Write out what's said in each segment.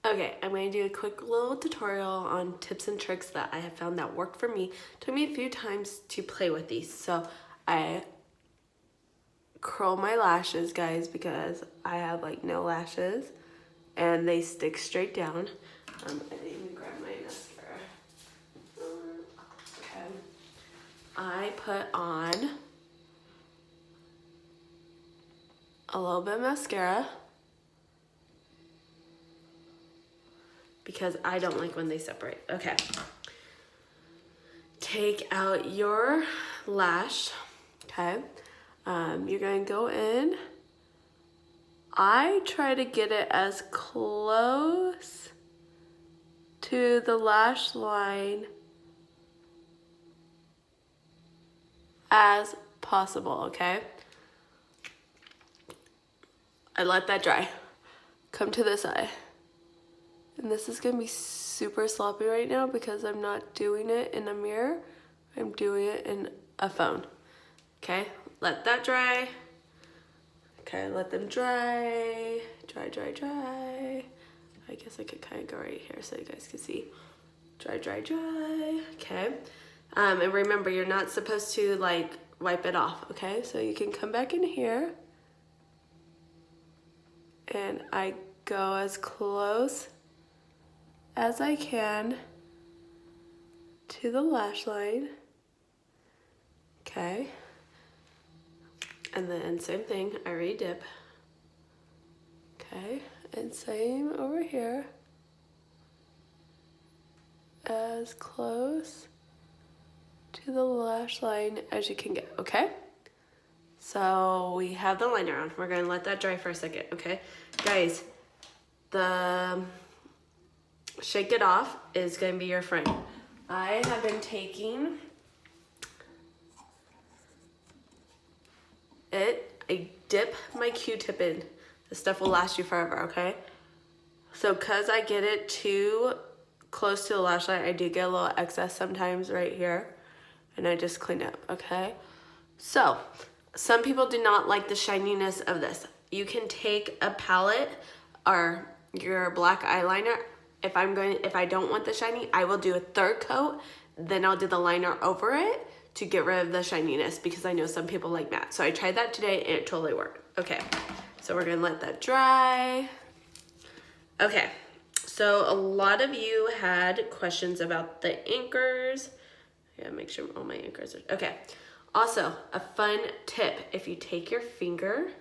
Okay, I'm going to do a quick little tutorial on tips and tricks that I have found that work for me. It took me a few times to play with these. So I curl my lashes, guys, because I have like no lashes and they stick straight down. I didn't even grab my mascara. Okay. I put on a little bit of mascara because I don't like when they separate. Okay. Take out your lash, okay? You're gonna go in. I try to get it as close to the lash line as possible, okay? I let that dry. Come to this eye. And this is gonna be super sloppy right now because I'm not doing it in a mirror. I'm doing it in a phone. Okay, let that dry. Okay, let them dry. Dry, dry, dry. I guess I could kind of go right here so you guys can see. Dry, dry, dry. Okay. And remember, you're not supposed to like wipe it off, okay? So you can come back in here. And I go as close as I can to the lash line. Okay. And then same thing, I re-dip. Okay, and same over here. As close to the lash line as you can get, okay? So we have the liner on. We're gonna let that dry for a second, okay? Guys, the shake it off is gonna be your friend. I have been taking it, I dip my Q-tip in. This stuff will last you forever, okay? So cause I get it too close to the lash line, I do get a little excess sometimes right here, and I just clean up, okay? So, some people do not like the shininess of this. You can take a palette or your black eyeliner. If I don't want the shiny, I will do a third coat, then I'll do the liner over it to get rid of the shininess because I know some people like matte. So I tried that today and it totally worked. Okay, so we're gonna let that dry. Okay, so a lot of you had questions about the anchors. Yeah, make sure all my anchors are, okay. Also, a fun tip, if you take your finger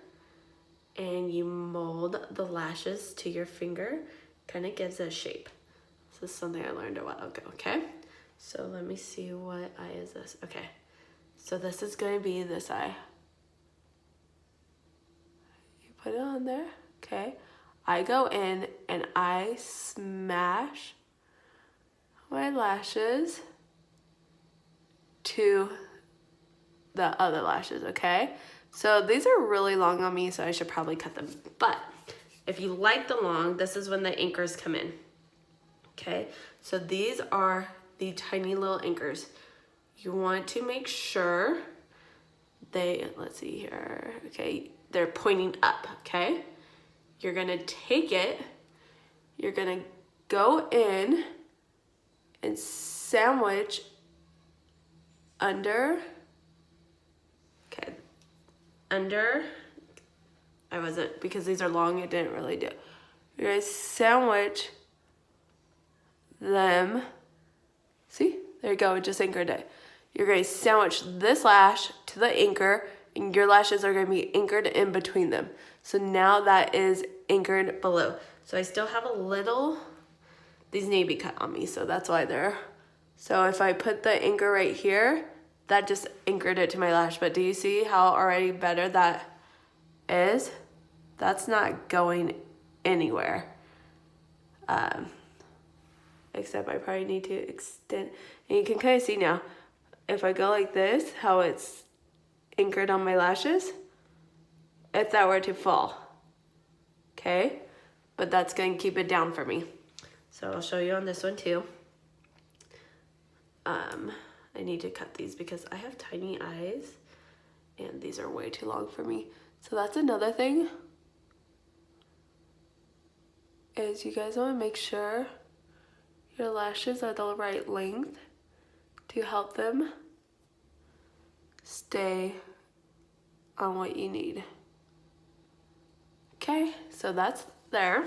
and you mold the lashes to your finger, kind of gives it a shape. This is something I learned a while ago, okay? So let me see, what eye is this? Okay, so this is gonna be this eye. You put it on there, okay? I go in and I smash my lashes to the other lashes, okay? So these are really long on me, so I should probably cut them. But if you like the long, this is when the anchors come in, okay? So these are the tiny little anchors. You want to make sure let's see here, okay? They're pointing up, okay? You're gonna take it, you're gonna go in and sandwich under, I wasn't, because these are long, it didn't really do. You're gonna sandwich them. See, there you go, it just anchored it. You're gonna sandwich this lash to the anchor and your lashes are gonna be anchored in between them. So now that is anchored below. So I still have a little, these need to be cut on me, so that's why they're, so if I put the anchor right here, that just anchored it to my lash. But do you see how already better that is? That's not going anywhere. Except I probably need to extend, and you can kind of see now, if I go like this, how it's anchored on my lashes, if that were to fall, okay? But that's going to keep it down for me. So I'll show you on this one too. I need to cut these because I have tiny eyes and these are way too long for me. So that's another thing, is is you guys want to make sure your lashes are the right length to help them stay on what you need. Okay, so that's there.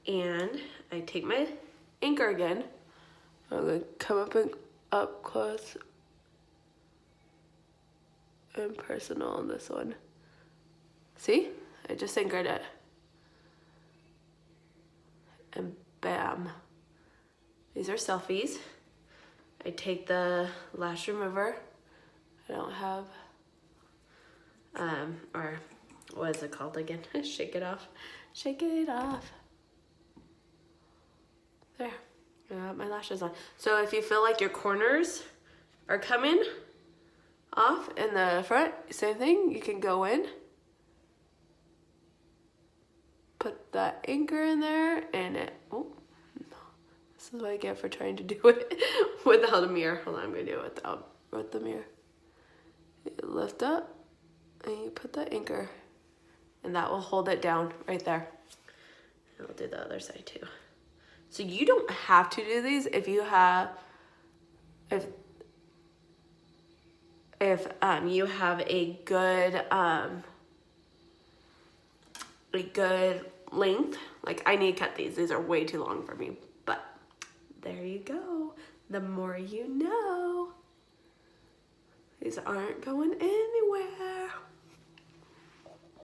And I take my anchor again. I'm gonna come up close and personal on this one. See? I just anchored it. And bam. These are selfies. I take the lash remover. I don't have, or what is it called again? Shake it off. Shake it off. There. I got my lashes on. So if you feel like your corners are coming off in the front, same thing, you can go in. Put that anchor in there and it, oh, this is what I get for trying to do it without a mirror. Hold on, I'm gonna do it with the mirror. You lift up and you put the anchor and that will hold it down right there. And I'll do the other side too. So you don't have to do these if you have, if you have a good length. Like I need to cut these. These are way too long for me, but there you go. The more you know. These aren't going anywhere.